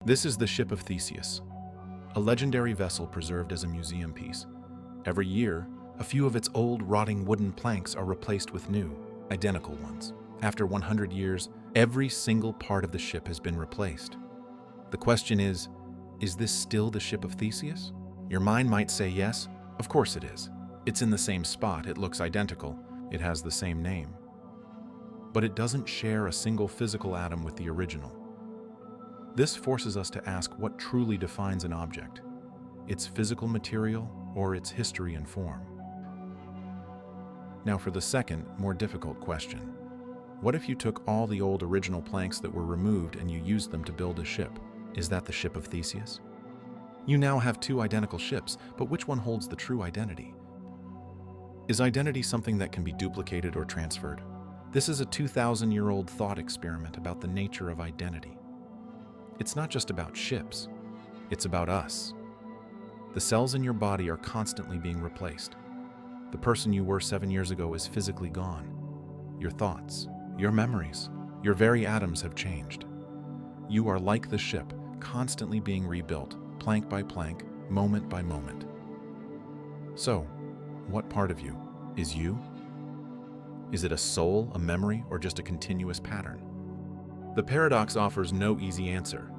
This is the Ship of Theseus, a legendary vessel preserved as a museum piece. Every year, a few of its old, rotting wooden planks are replaced with new, identical ones. After 100 years, every single part of the ship has been replaced. The question is this still the Ship of Theseus? Your mind might say yes, of course it is. It's in the same spot, it looks identical, it has the same name. But it doesn't share a single physical atom with the original. This forces us to ask what truly defines an object, its physical material or its history and form. Now for the second, more difficult question. What if you took all the old original planks that were removed and you used them to build a ship? Is that the Ship of Theseus? You now have two identical ships, but which one holds the true identity? Is identity something that can be duplicated or transferred? This is a 2,000-year-old thought experiment about the nature of identity. It's not just about ships, it's about us. The cells in your body are constantly being replaced. The person you were 7 years ago is physically gone. Your thoughts, your memories, your very atoms have changed. You are like the ship, constantly being rebuilt, plank by plank, moment by moment. So, what part of you is you? Is it a soul, a memory, or just a continuous pattern? The paradox offers no easy answer.